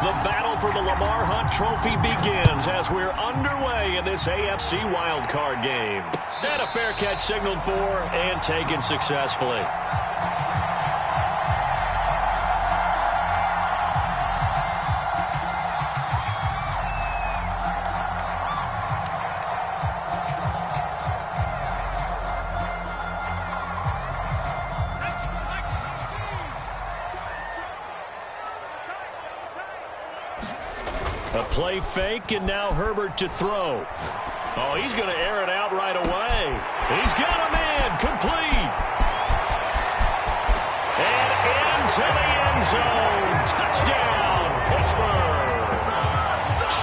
The battle for the Lamar Hunt Trophy begins as we're underway in this AFC wildcard game. And a fair catch signaled for and taken successfully. A play fake, and now Herbert to throw. Oh, he's going to air it out right away. He's got a man, complete. And into the end zone. Touchdown, Pittsburgh.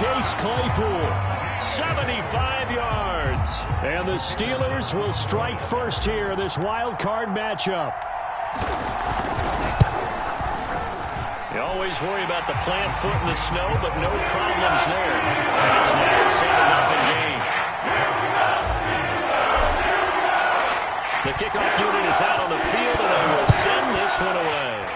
Chase Claypool, 75 yards. And the Steelers will strike first here, this wild card matchup. You always worry about the plant foot in the snow, but no problems there. And it's now a 7-0 game. The kickoff unit is out on the field, and they will send this one away.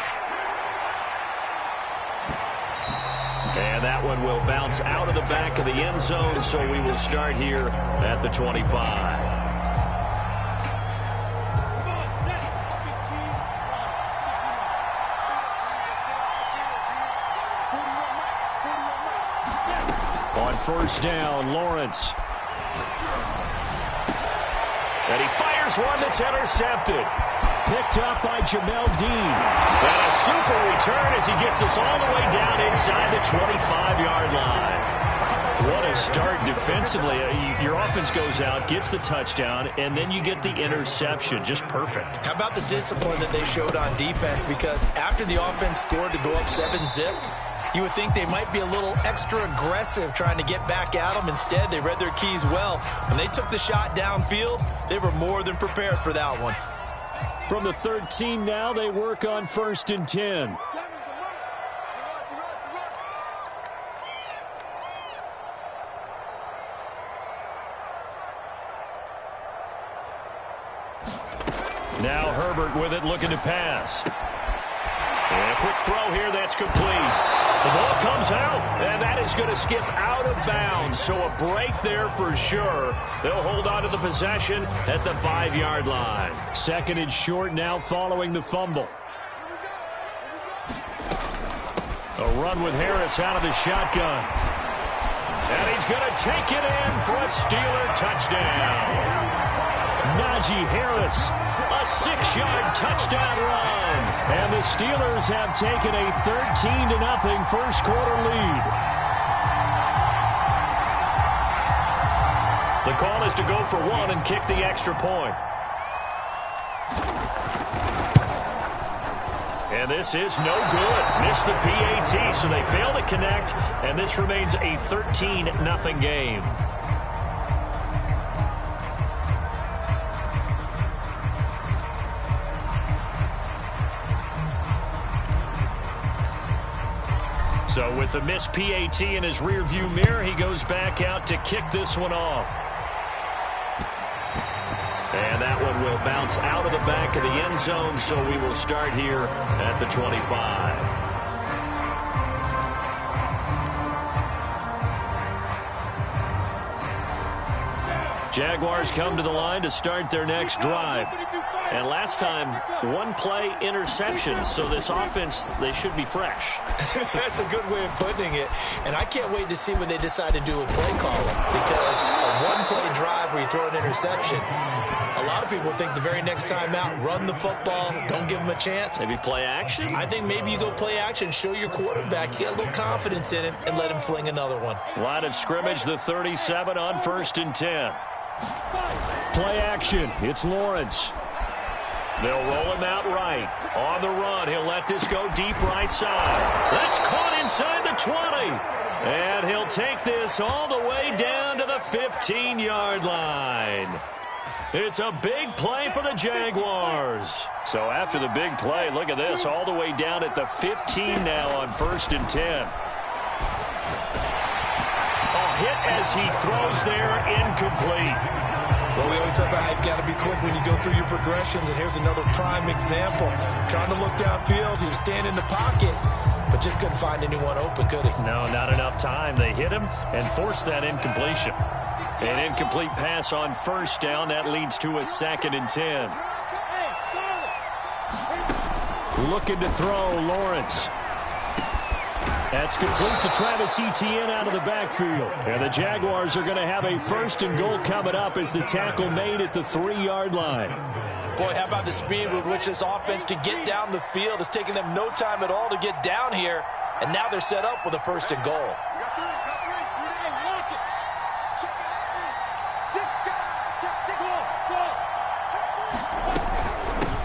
And that one will bounce out of the back of the end zone, so we will start here at the 25. On first down, Lawrence. And he fires one that's intercepted. Picked up by Jamel Dean. And a super return as he gets us all the way down inside the 25-yard line. What a start defensively. Your offense goes out, gets the touchdown, and then you get the interception. Just perfect. How about the discipline that they showed on defense? Because after the offense scored to go up 7-zip, you would think they might be a little extra aggressive trying to get back at them. Instead, they read their keys well. When they took the shot downfield, they were more than prepared for that one. From the 13 now, they work on 1st and 10. Now Herbert with it, looking to pass. And a quick throw here, that's complete. The ball comes out, and that is going to skip out of bounds. So a break there for sure. They'll hold on to the possession at the 5-yard line. 2nd and short now following the fumble. A run with Harris out of the shotgun. And he's going to take it in for a Steeler touchdown. Najee Harris, a 6-yard touchdown run. And the Steelers have taken a 13-0 first quarter lead. The call is to go for one and kick the extra point. And this is no good. Missed the PAT, so they fail to connect, and this remains a 13-0 game. So with the missed PAT in his rearview mirror, he goes back out to kick this one off. And that one will bounce out of the back of the end zone, so we will start here at the 25. Jaguars come to the line to start their next drive. And last time, one play interception, so this offense, they should be fresh. That's a good way of putting it. And I can't wait to see when they decide to do a play calling, because a one-play drive where you throw an interception, a lot of people think the very next time out, run the football, don't give them a chance. Maybe play action? I think maybe you go play action, show your quarterback, you get a little confidence in him, and let him fling another one. Line of scrimmage, the 37 on 1st and 10. Play action. It's Lawrence. They'll roll him out right. On the run, he'll let this go deep right side. That's caught inside the 20. And he'll take this all the way down to the 15-yard line. It's a big play for the Jaguars. So after the big play, look at this, all the way down at the 15 now on 1st and 10. Hit as he throws there, incomplete. Well, we always talk about how you've got to be quick when you go through your progressions, and here's another prime example. Trying to look downfield, he was standing in the pocket, but just couldn't find anyone open, could he? No, not enough time. They hit him and forced that incompletion. An incomplete pass on first down. That leads to a 2nd and 10. Looking to throw, Lawrence. That's complete to Travis Etienne out of the backfield. And the Jaguars are going to have a 1st and goal coming up as the tackle made at the 3-yard line. Boy, how about the speed with which this offense can get down the field? It's taking them no time at all to get down here. And now they're set up with a 1st and goal.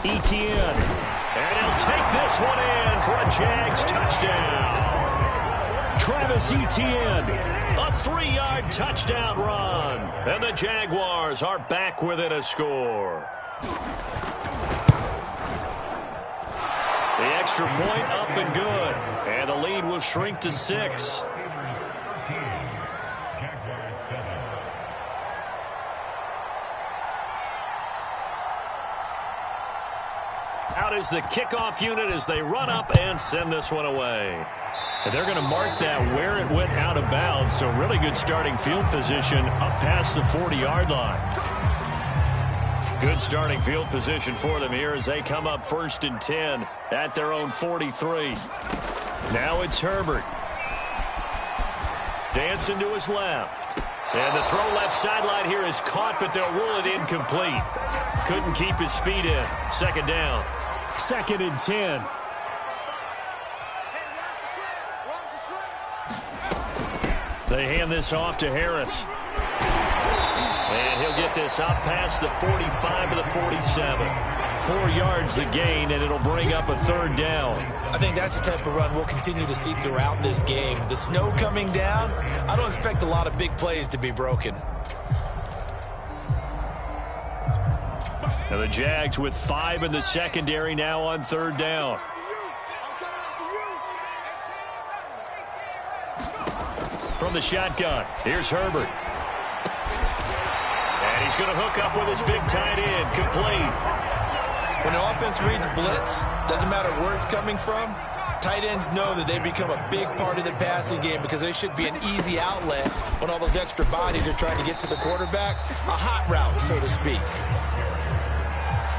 Etienne. And he'll take this one in for a Jags touchdown. Travis Etienne, a 3-yard touchdown run. And the Jaguars are back within a score. The extra point up and good. And the lead will shrink to 6. Out is the kickoff unit as they run up and send this one away. And they're going to mark that where it went out of bounds. So really good starting field position up past the 40-yard line. Good starting field position for them here as they come up 1st and 10 at their own 43. Now it's Herbert. Dancing to his left. And the throw left sideline here is caught, but they'll rule it incomplete. Couldn't keep his feet in. 2nd down. 2nd and 10. They hand this off to Harris. And he'll get this up past the 45 to the 47. 4 yards the gain, and it'll bring up a 3rd down. I think that's the type of run we'll continue to see throughout this game. The snow coming down, I don't expect a lot of big plays to be broken. Now the Jags with 5 in the secondary now on 3rd down. From the shotgun, here's Herbert. And he's going to hook up with his big tight end, complete. When the offense reads blitz, doesn't matter where it's coming from, tight ends know that they become a big part of the passing game because they should be an easy outlet when all those extra bodies are trying to get to the quarterback. A hot route, so to speak.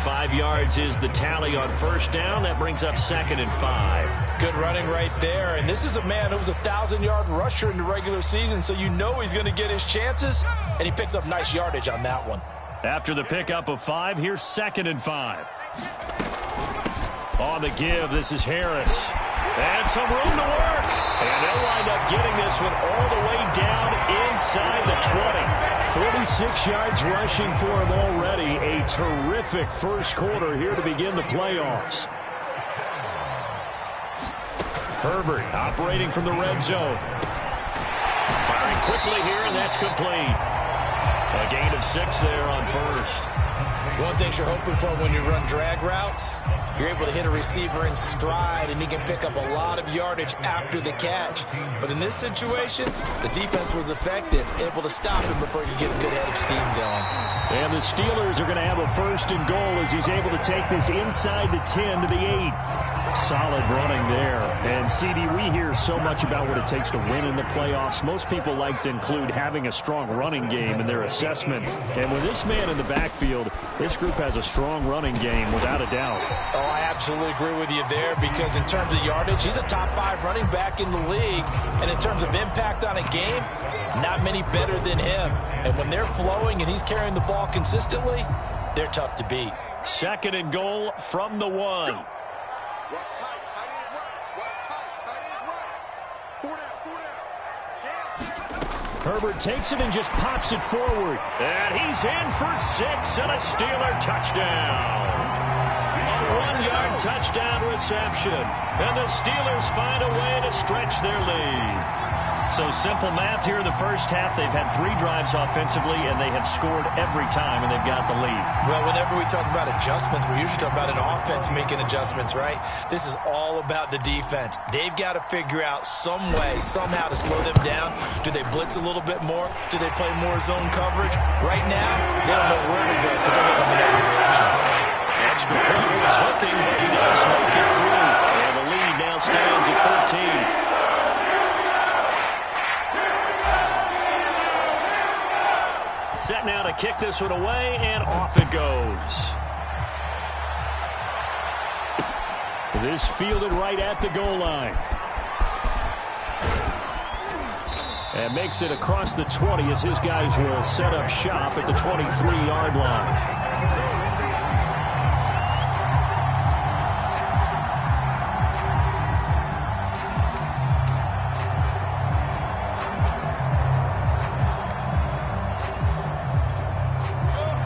5 yards is the tally on 1st down. That brings up 2nd and 5. Good running right there. And this is a man who was a 1,000-yard rusher in the regular season, so you know he's going to get his chances, and he picks up nice yardage on that one. After the pickup of 5, here's 2nd and 5. On the give, this is Harris. And some room to work. And they'll wind up getting this one all the way down inside the 20. 46 yards rushing for him already. A terrific first quarter here to begin the playoffs. Herbert operating from the red zone. Firing quickly here, and that's complete. A gain of 6 there on 1st. One thing you're hoping for when you run drag routes, you're able to hit a receiver in stride, and he can pick up a lot of yardage after the catch. But in this situation, the defense was effective, able to stop him before you get a good head of steam going. And the Steelers are going to have a 1st and goal as he's able to take this inside the 10 to the 8. Solid running there. And, CD, we hear so much about what it takes to win in the playoffs. Most people like to include having a strong running game in their assessment. And with this man in the backfield, this group has a strong running game without a doubt. Oh, I absolutely agree with you there because in terms of yardage, he's a top 5 running back in the league. And in terms of impact on a game, not many better than him. And when they're flowing and he's carrying the ball consistently, they're tough to beat. 2nd and goal from the 1. What's tight? Tight is right. What's tight? Tight is right. 4 down. Herbert takes it and just pops it forward. And he's in for 6 and a Steeler touchdown. A 1-yard touchdown reception. And the Steelers find a way to stretch their lead. So simple math here in the first half. They've had 3 drives offensively, and they have scored every time, and they've got the lead. Well, whenever we talk about adjustments, we usually talk about an offense making adjustments, right? This is all about the defense. They've got to figure out some way, somehow to slow them down. Do they blitz a little bit more? Do they play more zone coverage? Right now, they don't know where to go because they're hitting them in every direction. Extra point is hooking, but he does make it through. And the lead now stands at 13. kick this one away, and off it goes. This fielded right at the goal line. And makes it across the 20 as his guys will set up shop at the 23-yard line.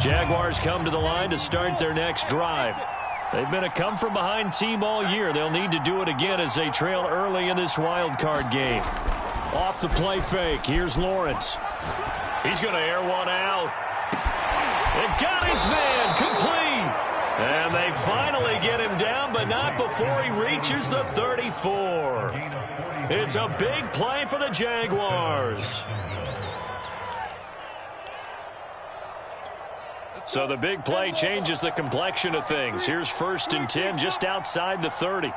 Jaguars come to the line to start their next drive. They've been a come-from-behind team all year. They'll need to do it again as they trail early in this wild card game. Off the play fake, here's Lawrence. He's going to air one out. It got his man complete. And they finally get him down, but not before he reaches the 34. It's a big play for the Jaguars. So the big play changes the complexion of things. Here's 1st and 10 just outside the 30.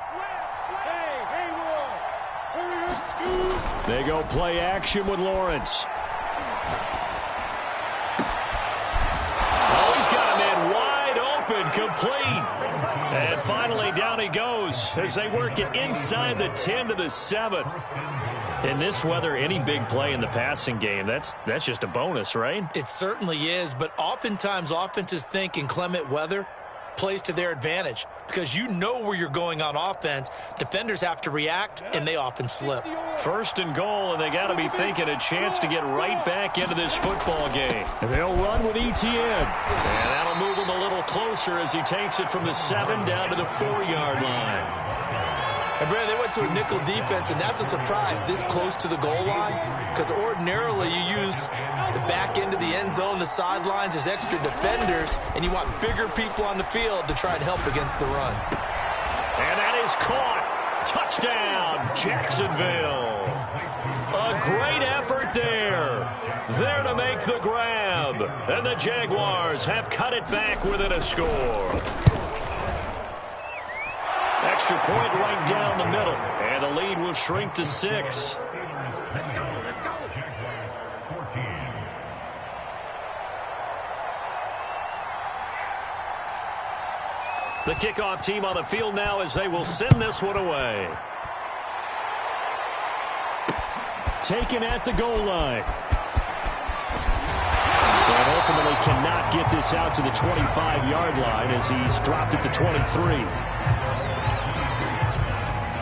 They go play action with Lawrence. Oh, he's got a man wide open, complete. And finally down he goes as they work it inside the 10 to the 7. In this weather, any big play in the passing game, that's just a bonus, right? It certainly is, but oftentimes offenses think in clement weather plays to their advantage because you know where you're going on offense. Defenders have to react, and they often slip. 1st and goal, and they got to be thinking a chance to get right back into this football game. And they'll run with ETN. And that'll move him a little closer as he takes it from the 7 down to the 4-yard line. And, Brandon, they went to a nickel defense, and that's a surprise this close to the goal line because ordinarily you use the back end of the end zone, the sidelines as extra defenders, and you want bigger people on the field to try and help against the run. And that is caught. Touchdown, Jacksonville. A great effort there. There to make the grab. And the Jaguars have cut it back within a score. Extra point right down the middle, and the lead will shrink to 6. The kickoff team on the field now as they will send this one away. Taken at the goal line. And ultimately cannot get this out to the 25-yard line as he's dropped at the 23.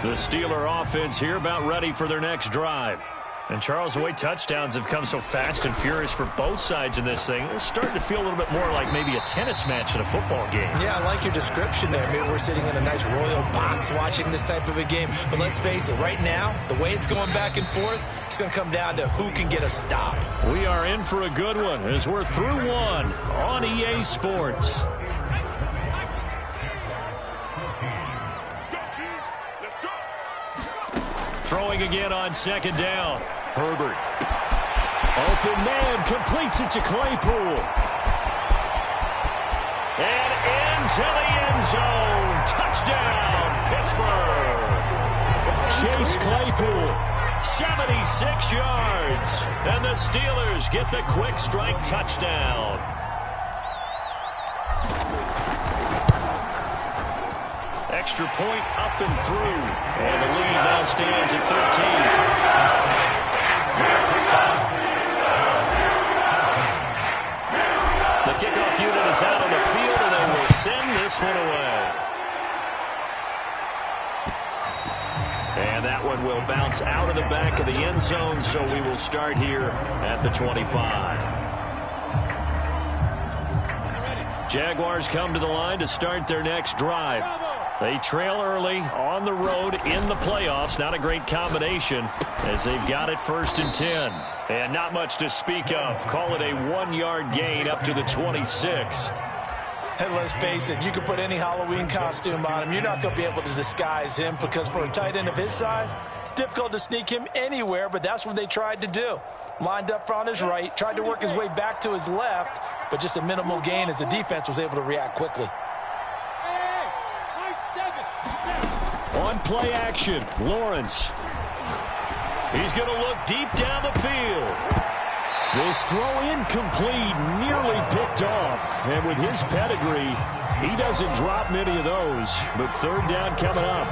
The Steeler offense here about ready for their next drive. And, Charles, the way touchdowns have come so fast and furious for both sides in this thing, it's starting to feel a little bit more like maybe a tennis match in a football game. Yeah, I like your description there. Maybe we're sitting in a nice royal box watching this type of a game. But let's face it, right now, the way it's going back and forth, it's going to come down to who can get a stop. We are in for a good one as we're through one on EA Sports. Throwing again on 2nd down. Herbert. Open man, completes it to Claypool. And into the end zone. Touchdown, Pittsburgh. Chase Claypool, 76 yards. And the Steelers get the quick strike touchdown. Extra point up and through. And the lead now stands at 13. The kickoff unit is out on the field, and they will send this one away. And that one will bounce out of the back of the end zone, so we will start here at the 25. Jaguars come to the line to start their next drive. They trail early on the road in the playoffs. Not a great combination as they've got it 1st and 10. And not much to speak of. Call it a 1-yard gain up to the 26. And let's face it, you can put any Halloween costume on him. You're not going to be able to disguise him because for a tight end of his size, difficult to sneak him anywhere, but that's what they tried to do. Lined up on his right, tried to work his way back to his left, but just a minimal gain as the defense was able to react quickly. On play action, Lawrence. He's going to look deep down the field. This throw incomplete, nearly picked off. And with his pedigree, he doesn't drop many of those. But third down coming up.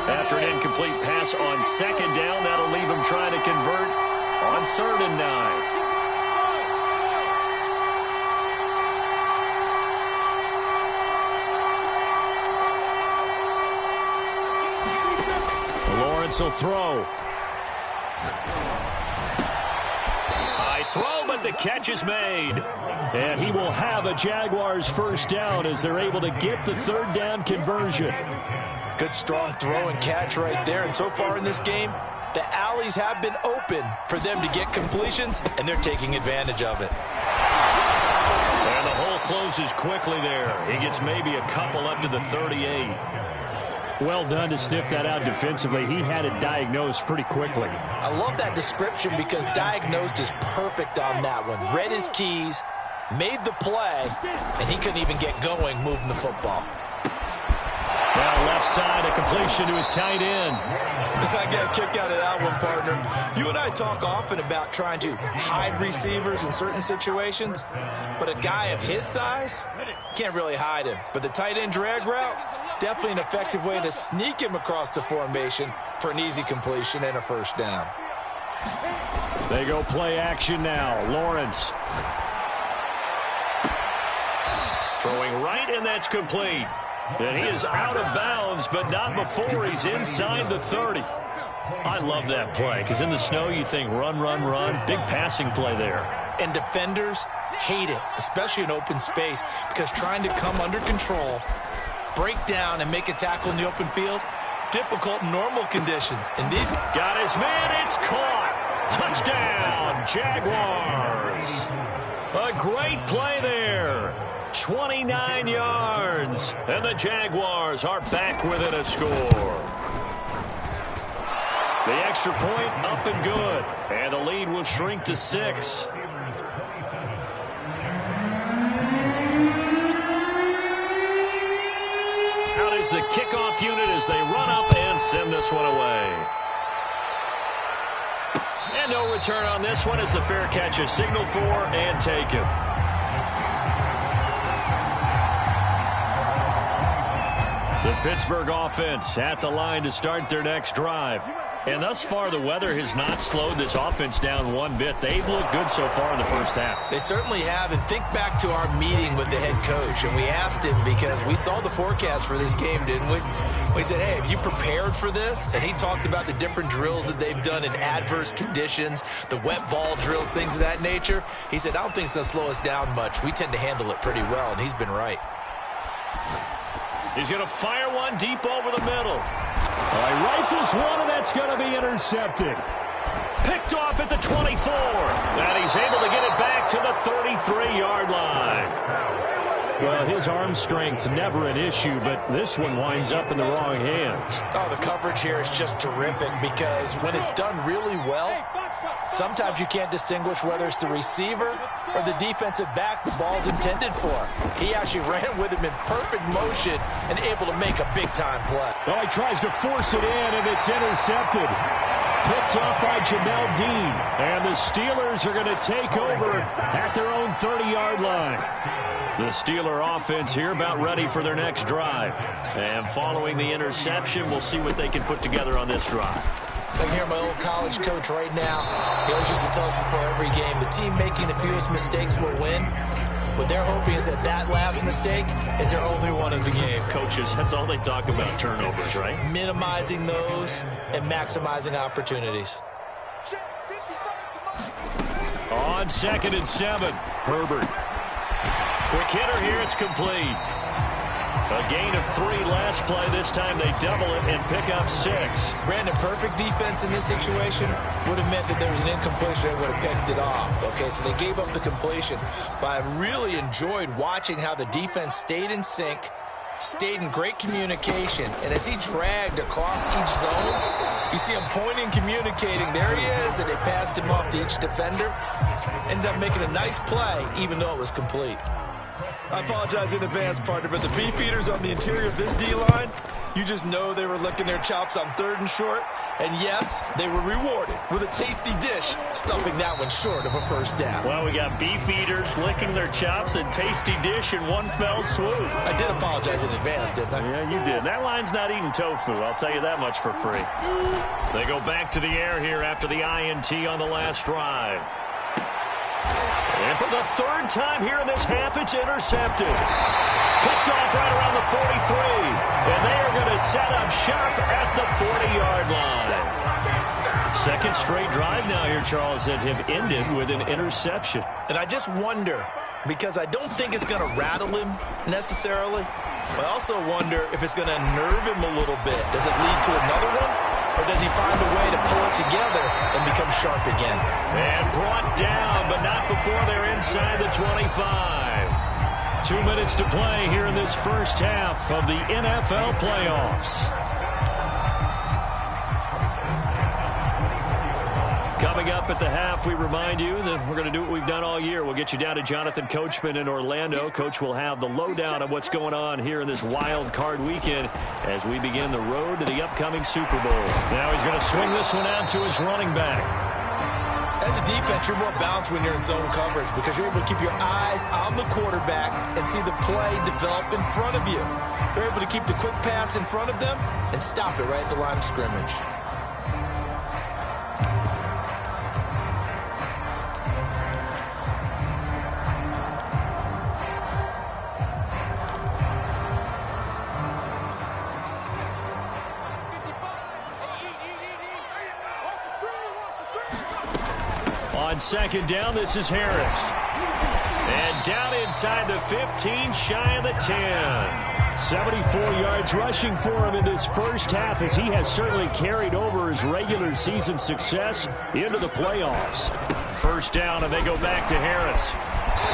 After an incomplete pass on second down, that'll leave him trying to convert on 3rd and 9. Lawrence will throw. High throw, but the catch is made. And he will have a Jaguars first down as they're able to get the 3rd down conversion. Good strong throw and catch right there. And so far in this game, the alleys have been open for them to get completions, and they're taking advantage of it. And the hole closes quickly there. He gets maybe a couple up to the 38. Well done to sniff that out defensively. He had it diagnosed pretty quickly. I love that description because diagnosed is perfect on that one. Read his keys, made the play, and he couldn't even get going moving the football. Now left side, a completion to his tight end. I got a kick out of that one, partner. You and I talk often about trying to hide receivers in certain situations, but a guy of his size can't really hide him. But the tight end drag route, definitely an effective way to sneak him across the formation for an easy completion and a first down. They go play action now. Lawrence. Throwing right, and that's complete. And he is out of bounds, but not before he's inside the 30. I love that play, because in the snow you think run, run, run. Big passing play there. And defenders hate it, especially in open space, because trying to come under control, break down, and make a tackle in the open field, difficult in normal conditions. And these got his man, it's caught. Touchdown, Jaguars. A great play there. 29 yards, and the Jaguars are back within a score. The extra point up and good, and the lead will shrink to 6. Out is the kickoff unit as they run up and send this one away. And no return on this one as the fair catch is signaled for and taken. The Pittsburgh offense at the line to start their next drive. And thus far, the weather has not slowed this offense down one bit. They've looked good so far in the first half. They certainly have. And think back to our meeting with the head coach. And we asked him, because we saw the forecast for this game, didn't we? We said, hey, have you prepared for this? And he talked about the different drills that they've done in adverse conditions, the wet ball drills, things of that nature. He said, I don't think it's going to slow us down much. We tend to handle it pretty well, and he's been right. He's going to fire one deep over the middle. He rifles one, and that's going to be intercepted. Picked off at the 24. And he's able to get it back to the 33-yard line. Well, his arm strength never an issue, but this one winds up in the wrong hands. Oh, the coverage here is just terrific, because when it's done really well, sometimes you can't distinguish whether it's the receiver or the defensive back the ball's intended for. He actually ran with him in perfect motion and able to make a big-time play. Well, he tries to force it in, and it's intercepted. Picked up by Jamel Dean. And the Steelers are going to take over at their own 30-yard line. The Steeler offense here about ready for their next drive. And following the interception, we'll see what they can put together on this drive. I can hear my old college coach right now. He always used to tell us before every game, the team making the fewest mistakes will win. What they're hoping is that that last mistake is their only one in the game. Coaches, that's all they talk about, turnovers, right? Minimizing those and maximizing opportunities. On 2nd and 7, Herbert. Quick hitter here, it's complete. A gain of 3 last play. This time they double it and pick up 6. Brandon, perfect defense in this situation would have meant that there was an incompletion. They would have picked it off. Okay, so they gave up the completion. But I really enjoyed watching how the defense stayed in sync, stayed in great communication. And as he dragged across each zone, you see him pointing, communicating. There he is, and they passed him off to each defender. Ended up making a nice play, even though it was complete. I apologize in advance, partner, but the beef eaters on the interior of this D-line, you just know they were licking their chops on 3rd and short. And yes, they were rewarded with a tasty dish, stuffing that one short of a first down. Well, we got beef eaters licking their chops and tasty dish in one fell swoop. I did apologize in advance, didn't I? Yeah, you did. That line's not eating tofu, I'll tell you that much for free. They go back to the air here after the INT on the last drive. And for the 3rd time here in this half, it's intercepted. Picked off right around the 43. And they are going to set up shop at the 40-yard line. 2nd straight drive now here, Charles, that have ended with an interception. And I just wonder, because I don't think it's going to rattle him necessarily, but I also wonder if it's going to nerve him a little bit. Does it lead to another one? Or does he find a way to pull it together and become sharp again? And brought down, but not before they're inside the 25. 2 minutes to play here in this first half of the NFL playoffs. Coming up at the half, we remind you that we're going to do what we've done all year. We'll get you down to Jonathan Coachman in Orlando. Coach will have the lowdown of what's going on here in this wild card weekend as we begin the road to the upcoming Super Bowl. Now he's going to swing this one out to his running back. As a defense, you're more balanced when you're in zone coverage because you're able to keep your eyes on the quarterback and see the play develop in front of you. You're able to keep the quick pass in front of them and stop it right at the line of scrimmage. On 2nd down, this is Harris. And down inside the 15, shy of the 10. 74 yards rushing for him in this first half as he has certainly carried over his regular season success into the playoffs. 1st down, and they go back to Harris.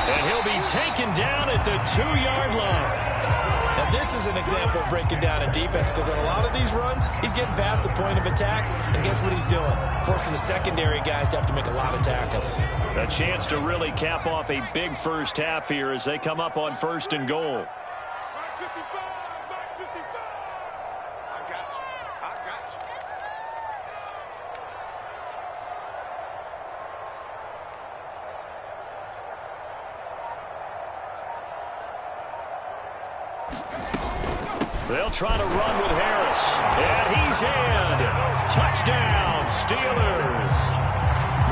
And he'll be taken down at the 2-yard line. Now, this is an example of breaking down in defense because on a lot of these runs, he's getting past the point of attack, and guess what he's doing? Forcing the secondary guys to have to make a lot of tackles. A chance to really cap off a big first half here as they come up on 1st and goal. They'll try to run with Harris. And he's in. Touchdown, Steelers.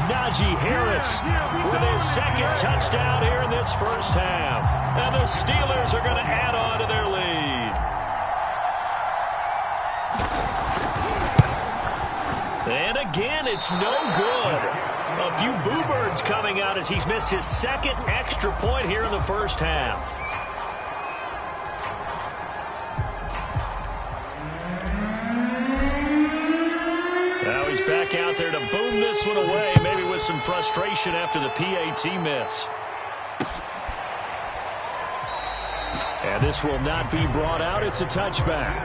Najee Harris with his 2nd touchdown here in this first half. And the Steelers are going to add on to their lead. And again, it's no good. A few boo birds coming out as he's missed his 2nd extra point here in the first half. Back out there to boom this one away, maybe with some frustration after the PAT miss. And this will not be brought out. It's a touchback.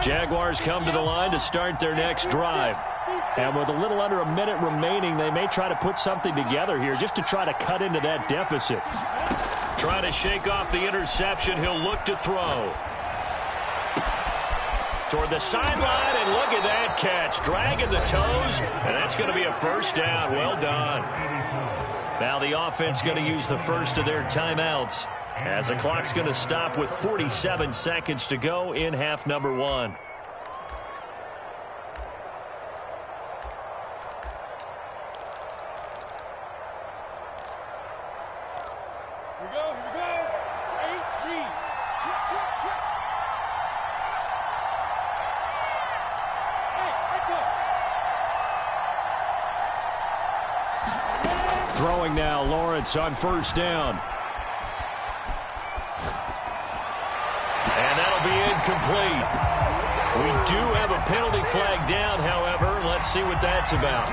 Jaguars come to the line to start their next drive. And with a little under a minute remaining, they may try to put something together here just to try to cut into that deficit. Trying to shake off the interception. He'll look to throw. Toward the sideline, and look at that catch. Dragging the toes, and that's going to be a first down. Well done. Now the offense going to use the first of their timeouts as the clock's going to stop with 47 seconds to go in half number 1. Throwing now, Lawrence on 1st down. And that'll be incomplete. We do have a penalty flag down, however. Let's Let's see what that's about.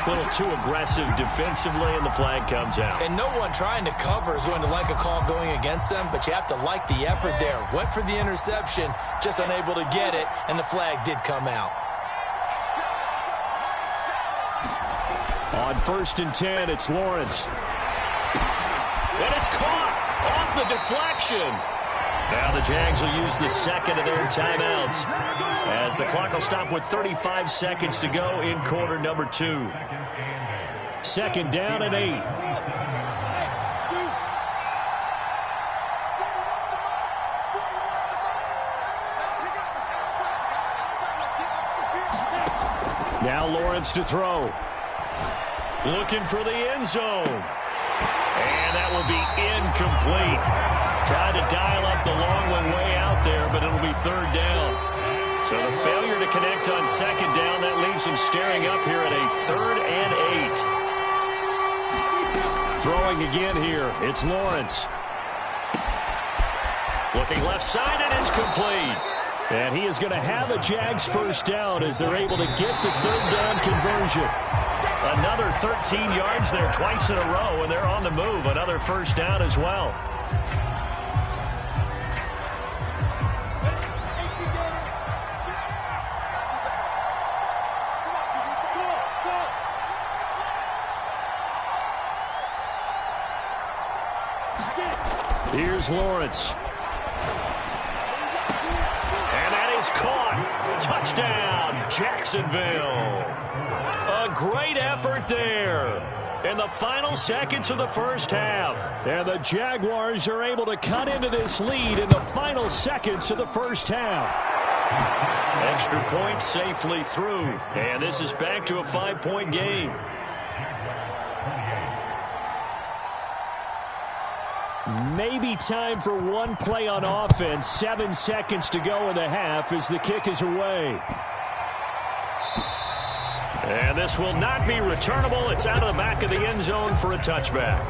A little too aggressive defensively, and the flag comes out. And no one trying to cover is going to like a call going against them, but you have to like the effort there. Went for the interception, just unable to get it, and the flag did come out. On 1st and 10, it's Lawrence. And it's caught off the deflection. Now the Jags will use the second of their timeouts as the clock will stop with 35 seconds to go in quarter number 2. 2nd down and 8. Now Lawrence to throw. Looking for the end zone. And that will be incomplete. Tried to dial up the long one way out there, but it'll be 3rd down. So the failure to connect on 2nd down, that leaves them staring up here at a 3rd and 8. Throwing again here, it's Lawrence. Looking left side, and it's complete. And he is going to have a Jags first down as they're able to get the 3rd down conversion. Another 13 yards there twice in a row, and they're on the move. Another first down as well. Here's Lawrence. And that is caught. Touchdown, Jacksonville. A great effort there in the final seconds of the first half. And the Jaguars are able to cut into this lead in the final seconds of the first half. Extra point safely through. And this is back to a 5-point game. Maybe time for one play on offense. 7 seconds to go in the half as the kick is away. And this will not be returnable. It's out of the back of the end zone for a touchback.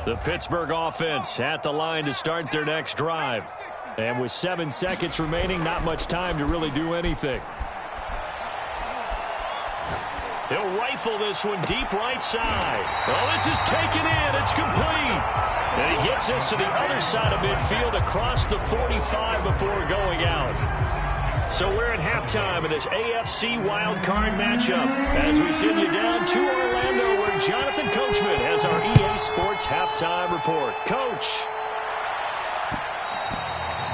The Pittsburgh offense at the line to start their next drive. And with 7 seconds remaining, not much time to really do anything. He'll rifle this one deep right side. Oh, this is taken in. It's complete. And he gets us to the other side of midfield across the 45 before going out. So we're at halftime in this AFC wildcard matchup as we send you down to Orlando where Jonathan Coachman has our EA Sports halftime report. Coach.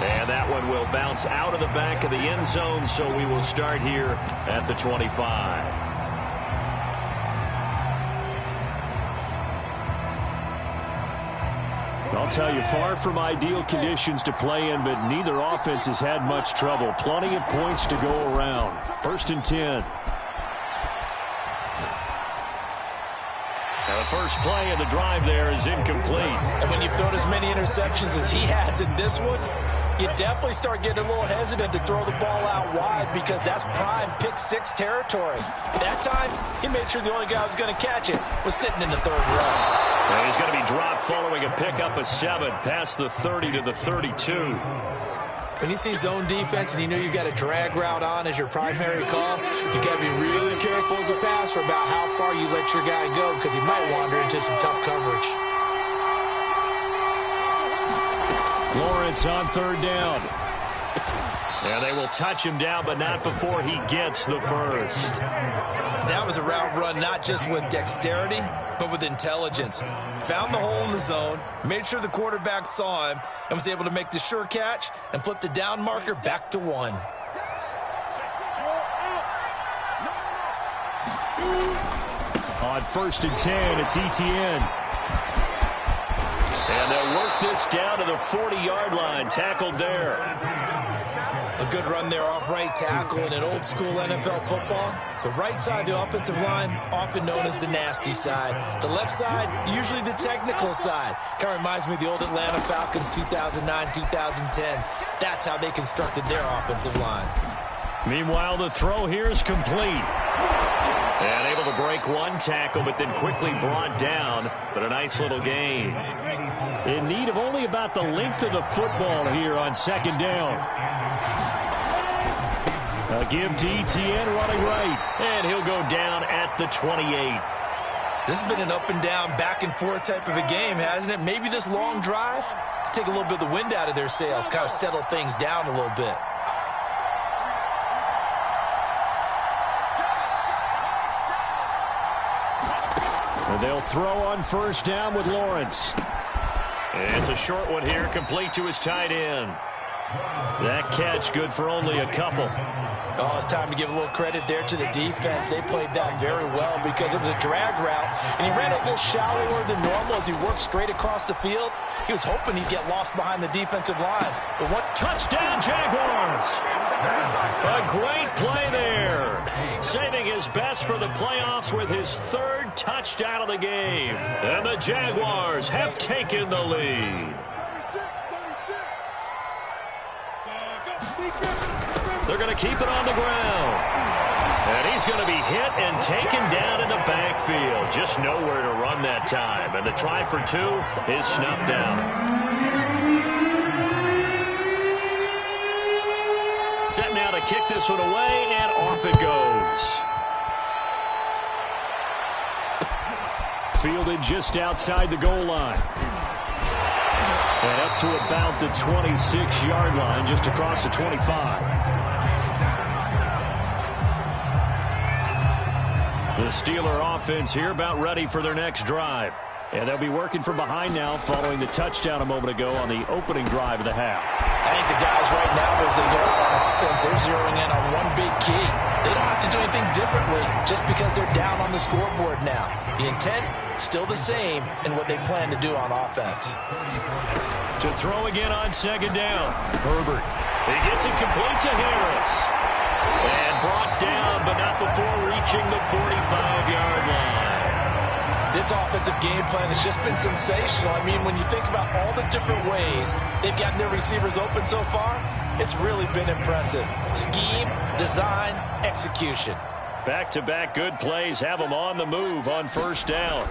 And that one will bounce out of the back of the end zone, so we will start here at the 25. I'll tell you, far from ideal conditions to play in, but neither offense has had much trouble. Plenty of points to go around. 1st and 10. Now the first play of the drive there is incomplete. And when you've thrown as many interceptions as he has in this one, you definitely start getting a little hesitant to throw the ball out wide because that's prime pick-6 territory. That time, he made sure the only guy who was going to catch it was sitting in the 3rd row. And he's going to be dropped following a pickup of 7 past the 30 to the 32. When you see zone defense and you know you've got a drag route on as your primary call, you've got to be really careful as a passer about how far you let your guy go because he might wander into some tough coverage. Lawrence on 3rd down. And they will touch him down, but not before he gets the first. That was a route run not just with dexterity, but with intelligence. Found the hole in the zone, made sure the quarterback saw him, and was able to make the sure catch and flip the down marker back to 1. On 1st and 10, it's ETN. And they'll work this down to the 40-yard line, tackled there. A A good run there off right tackle in an old school NFL football. The right side of the offensive line, often known as the nasty side. The left side, usually the technical side. Kind of reminds me of the old Atlanta Falcons 2009, 2010. That's how they constructed their offensive line. Meanwhile, the throw here is complete. And able to break one tackle, but then quickly brought down. But a nice little gain. In need of only about the length of the football here on second down. A give to ETN running right. And he'll go down at the 28. This has been an up and down, back and forth type of a game, hasn't it? Maybe this long drive, take a little bit of the wind out of their sails, kind of settle things down a little bit. And they'll throw on first down with Lawrence. And it's a short one here, complete to his tight end. That catch good for only a couple. Oh, it's time to give a little credit there to the defense. They played that very well because it was a drag route, and he ran a little shallower than normal as he worked straight across the field. He was hoping he'd get lost behind the defensive line. But what touchdown, Jaguars! A great play there. Saving his best for the playoffs with his third touchdown of the game. And the Jaguars have taken the lead. They're going to keep it on the ground. And he's going to be hit and taken down in the backfield. Just nowhere to run that time. And the try for two is snuffed out. Set now to kick this one away, and off it goes. Fielded just outside the goal line. And up to about the 26-yard line, just across the 25. The Steeler offense here about ready for their next drive. And they'll be working from behind now following the touchdown a moment ago on the opening drive of the half. I think the guys right now, as they go out on offense, they're zeroing in on one big key. They don't have to do anything differently just because they're down on the scoreboard now. The intent, still the same in what they plan to do on offense. To throw again on second down. Herbert. He gets it complete to Harris. And brought down, but not before reaching the 45-yard line. This offensive game plan has just been sensational. I mean, when you think about all the different ways they've gotten their receivers open so far, it's really been impressive. Scheme, design, execution. Back-to-back good plays have them on the move on first down.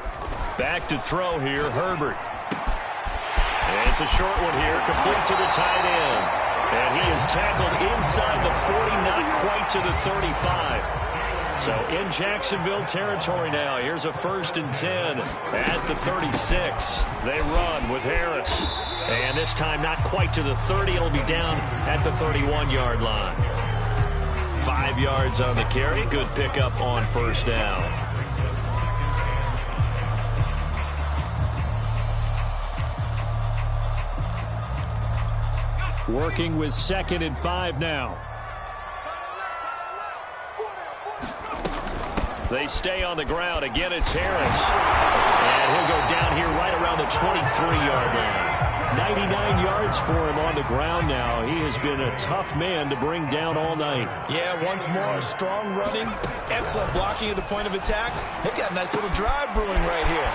Back to throw here, Herbert. And it's a short one here, complete to the tight end. And he is tackled inside the 40, not quite to the 35. So in Jacksonville territory now. Here's a 1st and 10 at the 36. They run with Harris. And this time not quite to the 30. It'll be down at the 31-yard line. 5 yards on the carry. Good pickup on first down. Working with 2nd and 5 now. They stay on the ground. Again, it's Harris. And he'll go down here right around the 23-yard line. 99 yards for him on the ground now. He has been a tough man to bring down all night. Yeah, once more, strong running, excellent blocking at the point of attack. They've got a nice little drive brewing right here.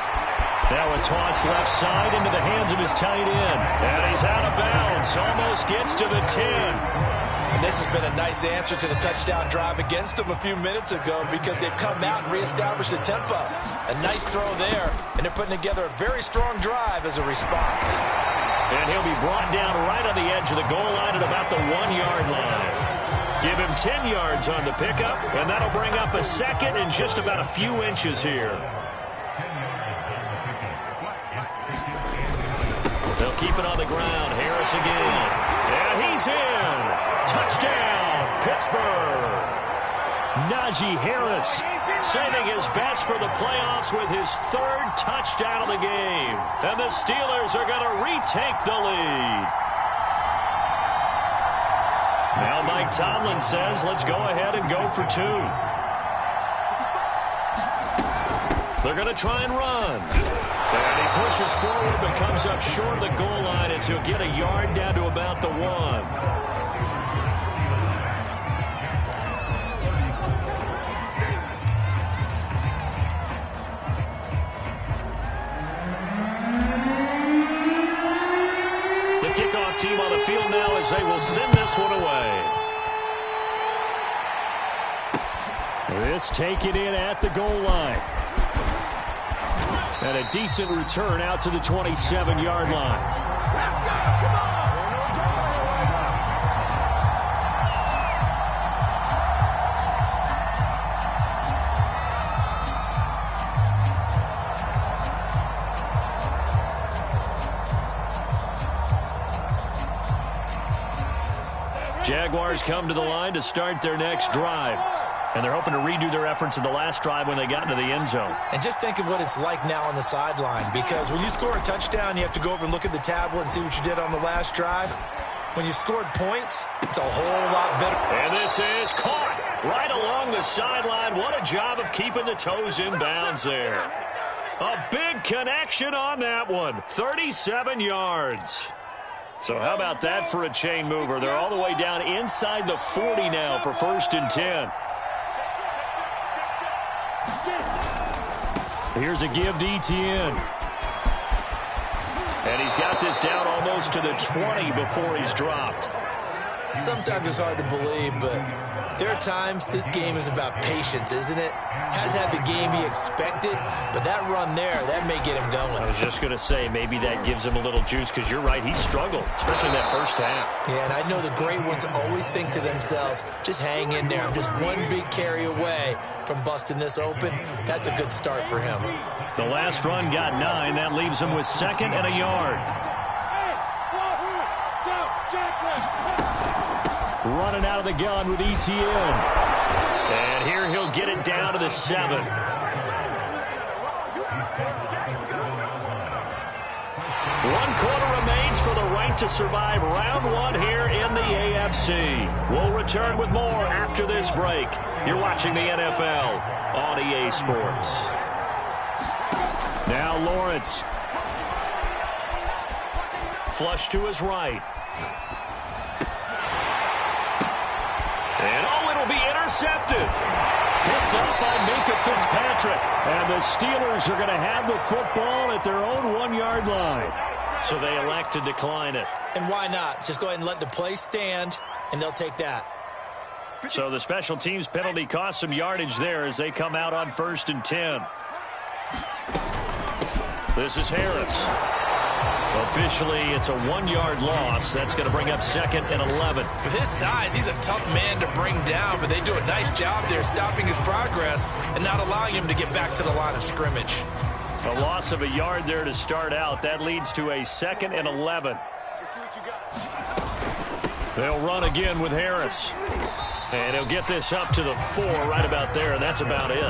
Now a toss left side into the hands of his tight end. And he's out of bounds. Almost gets to the 10. And this has been a nice answer to the touchdown drive against them a few minutes ago because they've come out and reestablished the tempo. A nice throw there, and they're putting together a very strong drive as a response. And he'll be brought down right on the edge of the goal line at about the 1-yard line. Give him 10 yards on the pickup, and that'll bring up a second and just about a few inches here. They'll keep it on the ground. Harris again. And he's in. Touchdown, Pittsburgh. Najee Harris saving his best for the playoffs with his 3rd touchdown of the game. And the Steelers are going to retake the lead. Now Mike Tomlin says, let's go ahead and go for 2. They're going to try and run. And he pushes forward but comes up short of the goal line as he'll get a yard down to about the 1. team on the field now as they will send this one away. This taken in at the goal line. And a decent return out to the 27-yard line. Jaguars come to the line to start their next drive. And they're hoping to redo their efforts in the last drive when they got into the end zone. And just think of what it's like now on the sideline, because when you score a touchdown, you have to go over and look at the tablet and see what you did on the last drive. When you scored points, it's a whole lot better. And this is caught right along the sideline. What a job of keeping the toes in bounds there. A big connection on that one. 37 yards. So how about that for a chain mover? They're all the way down inside the 40 now for 1st and 10. Here's a give to Etienne. And he's got this down almost to the 20 before he's dropped. Sometimes it's hard to believe, but there are times this game is about patience, isn't it? Has had the game he expected, but that run there, that may get him going. I was just going to say, maybe that gives him a little juice, because you're right, he struggled, especially in that first half. Yeah, and I know the great ones always think to themselves, just hang in there. I'm just one big carry away from busting this open. That's a good start for him. The last run got 9. That leaves him with 2nd and a yard. Running out of the gun with Etienne. And here he'll get it down to the 7. 1 quarter remains for the right to survive round 1 here in the AFC. We'll return with more after this break. You're watching the NFL on EA Sports. Now Lawrence. Flush to his right. And it'll be intercepted. Picked up by Minka Fitzpatrick. And the Steelers are going to have the football at their own 1-yard line. So they elect to decline it. And why not? Just go ahead and let the play stand, and they'll take that. So the special teams penalty cost some yardage there as they come out on 1st and 10. This is Harris. Officially, it's a 1-yard loss. That's going to bring up 2nd and 11. With his size, he's a tough man to bring down, but they do a nice job there stopping his progress and not allowing him to get back to the line of scrimmage. A loss of a yard there to start out. That leads to a 2nd and 11. They'll run again with Harris. And he'll get this up to the 4 right about there, and that's about it.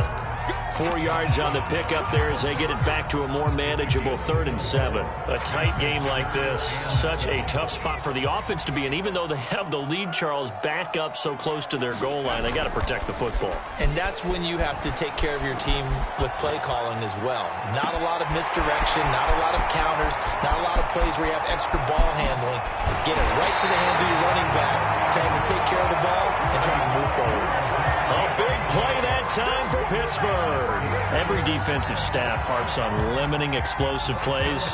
4 yards on the pickup there as they get it back to a more manageable 3rd and 7. A tight game like this, such a tough spot for the offense to be in. Even though they have the lead, Charles, back up so close to their goal line, they got to protect the football. And that's when you have to take care of your team with play calling as well. Not a lot of misdirection, not a lot of counters, not a lot of plays where you have extra ball handling. Get it right to the hands of your running back. Tell him to take care of the ball and try to move forward. A big play that time for Pittsburgh. Every defensive staff harps on limiting explosive plays.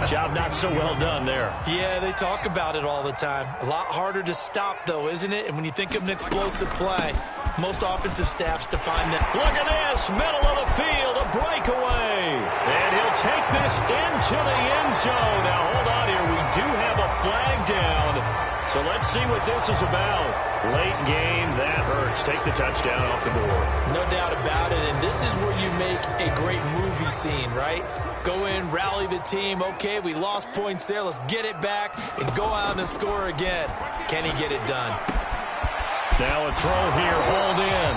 Job not so well done there. Yeah, they talk about it all the time. A lot harder to stop, though, isn't it? And when you think of an explosive play, most offensive staffs define that. Look at this, middle of the field, a breakaway. And he'll take this into the end zone. Now, hold on here. We do have a flag down. So let's see what this is about. Late game, that hurts. Take the touchdown off the board. No doubt about it, and this is where you make a great movie scene, right? Go in, rally the team. Okay, we lost points there. Let's get it back and go out and score again. Can he get it done? Now a throw here, hauled in.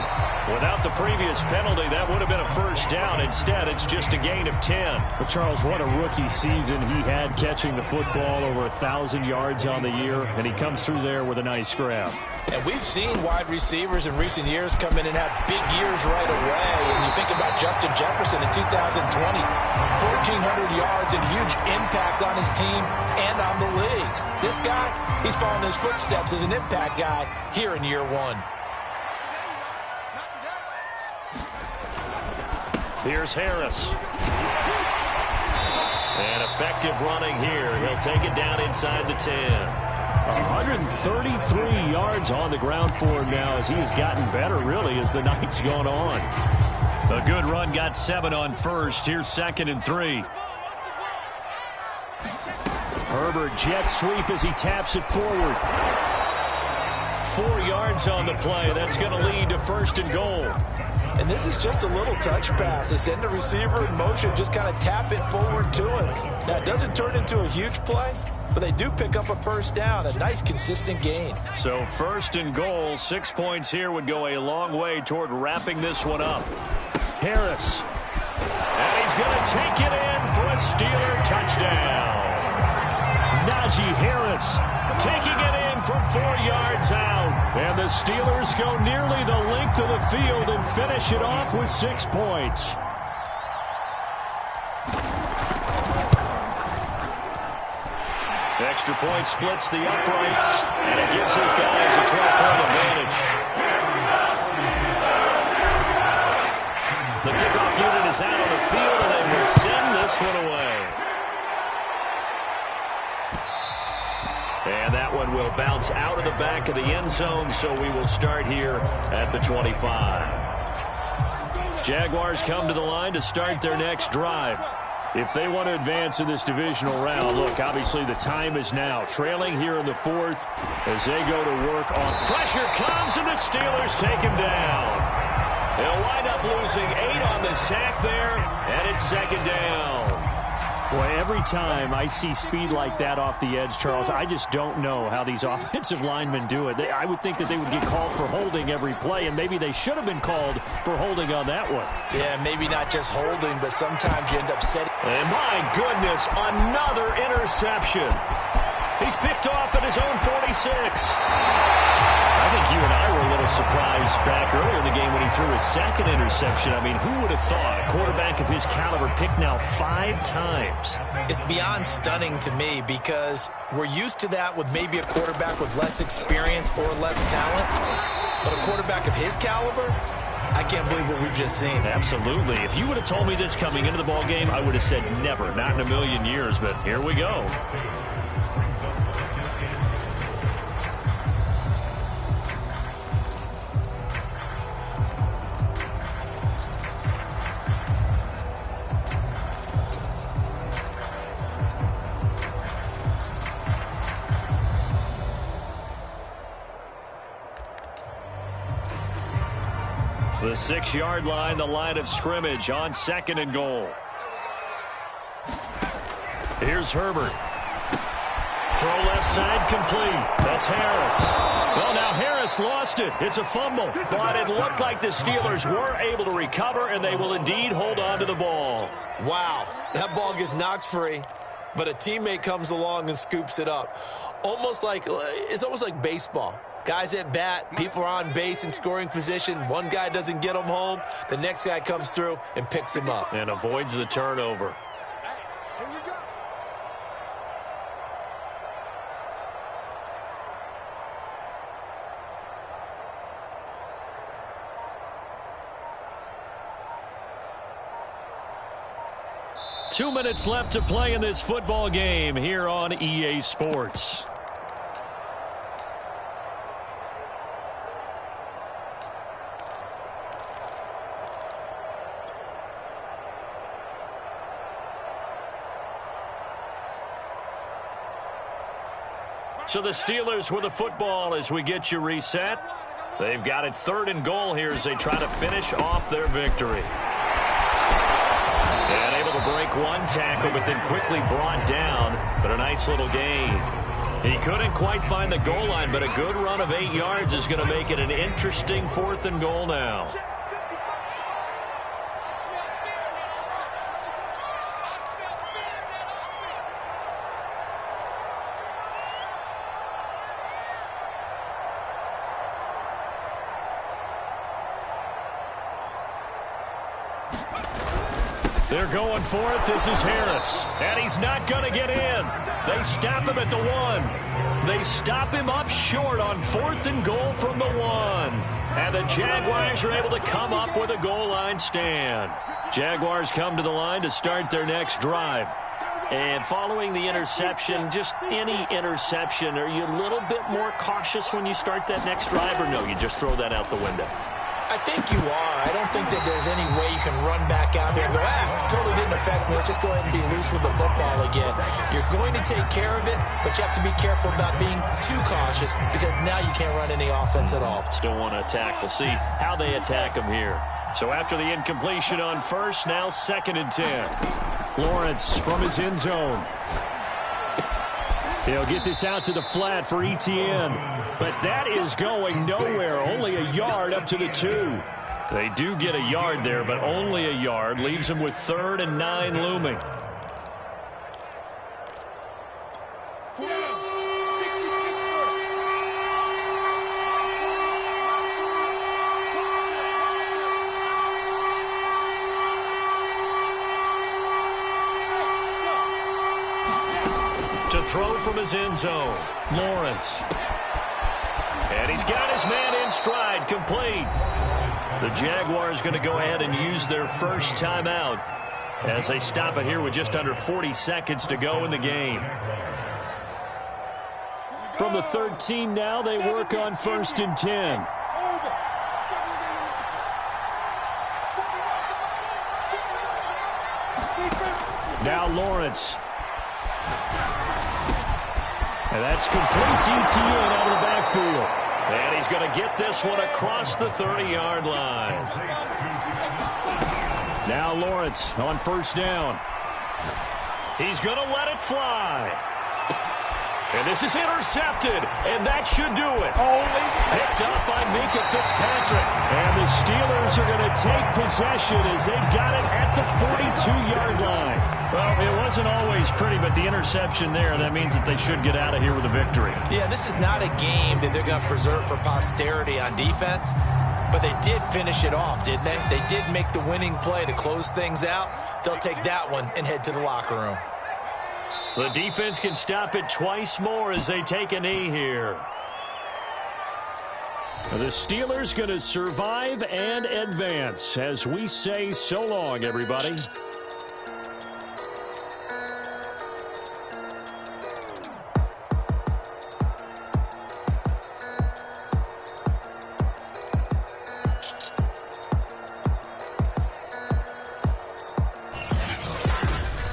Without the previous penalty, that would have been a 1st down. Instead, it's just a gain of 10. Well, Charles, what a rookie season he had catching the football, over 1,000 yards on the year, and he comes through there with a nice grab. And we've seen wide receivers in recent years come in and have big years right away. And you think about Justin Jefferson in 2020, 1,400 yards and huge impact on his team and on the league. This guy, he's following his footsteps as an impact guy here in year 1. Here's Harris. And effective running here. He'll take it down inside the 10. 133 yards on the ground for him now as he has gotten better, really, as the night's gone on. A good run got 7 on first. Here's 2nd and 3. Herbert jet sweep as he taps it forward. 4 yards on the play. That's going to lead to 1st and goal. And this is just a little touch pass. They send the receiver in motion, just kind of tap it forward to him. Now, it doesn't turn into a huge play, but they do pick up a 1st down, a nice, consistent gain. So 1st and goal, 6 points here would go a long way toward wrapping this one up. Harris. And he's going to take it in for a Steeler touchdown. Najee Harris taking it in from 4 yards out. And the Steelers go nearly the length of the field and finish it off with 6 points. Extra point splits the uprights, and it gives his guys a 12-point advantage. The kickoff unit is out on the field, and they will send this one away. And that one will bounce out of the back of the end zone, so we will start here at the 25. Jaguars come to the line to start their next drive. If they want to advance in this divisional round, look, obviously the time is now. Trailing here in the 4th as they go to work on. Pressure comes, and the Steelers take him down. They'll wind up losing 8 on the sack there, and it's 2nd down. Boy, every time I see speed like that off the edge, Charles, I just don't know how these offensive linemen do it. I would think that they would get called for holding every play, and maybe they should have been called for holding on that one. Yeah, maybe not just holding, but sometimes you end up setting. And my goodness, another interception. He's picked off at his own 46. I think you and I were a little surprised back earlier in the game when he threw his 2nd interception. I mean, who would have thought a quarterback of his caliber picked now 5 times? It's beyond stunning to me because we're used to that with maybe a quarterback with less experience or less talent. But a quarterback of his caliber, I can't believe what we've just seen. Absolutely. If you would have told me this coming into the ball game, I would have said never, not in a million years. But here we go. The 6-yard line, the line of scrimmage on 2nd and goal. Here's Herbert. Throw left side complete. That's Harris. Well, now Harris lost it. It's a fumble. But it looked like the Steelers were able to recover, and they will indeed hold on to the ball. Wow, that ball gets knocked free, but a teammate comes along and scoops it up. It's almost like baseball. Guys at bat, people are on base in scoring position. One guy doesn't get him home. The next guy comes through and picks him up. And avoids the turnover. Here we go. Two minutes left to play in this football game here on EA Sports. So the Steelers with the football as we get you reset. They've got it 3rd and goal here as they try to finish off their victory. And able to break one tackle, but then quickly brought down. But a nice little gain. He couldn't quite find the goal line, but a good run of 8 yards is going to make it an interesting 4th and goal now. They're going for it. This is Harris. And he's not going to get in. They stop him at the 1. They stop him up short on 4th and goal from the 1. And the Jaguars are able to come up with a goal line stand. Jaguars come to the line to start their next drive. And following the interception, just any interception, are you a little bit more cautious when you start that next drive, or no, you just throw that out the window? I think you are. I don't think that there's any way you can run back out there and go, totally didn't affect me. Let's just go ahead and be loose with the football again. You're going to take care of it, but you have to be careful about being too cautious because now you can't run any offense at all. Still want to attack. We'll see how they attack him here. So after the incompletion on first, now 2nd and 10. Lawrence from his end zone. He'll get this out to the flat for ETN. But that is going nowhere. Only a yard up to the 2. They do get a yard there, but only a yard. Leaves them with 3rd and 9 looming. To throw from his end zone, Lawrence. And he's got his man in stride, complete. The Jaguars going to go ahead and use their first timeout as they stop it here with just under 40 seconds to go in the game. From the 13 now, they work on 1st and 10. Now Lawrence. And that's complete to ETN out of the backfield. And he's going to get this one across the 30-yard line. Now Lawrence on 1st down. He's going to let it fly. And this is intercepted, and that should do it. Picked up by Minkah Fitzpatrick. And the Steelers are going to take possession as they got it at the 42-yard line. Well, it wasn't always pretty, but the interception there, that means that they should get out of here with a victory. Yeah, this is not a game that they're going to preserve for posterity on defense, but they did finish it off, didn't they? They did make the winning play to close things out. They'll take that one and head to the locker room. The defense can stop it twice more as they take a knee here. The Steelers going to survive and advance as we say so long, everybody.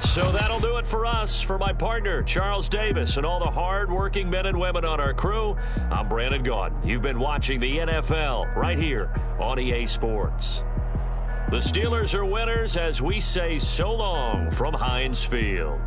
So that'll do it for us. For my partner, Charles Davis, and all the hard-working men and women on our crew, I'm Brandon Gaudin. You've been watching the NFL right here on EA Sports. The Steelers are winners as we say so long from Heinz Field.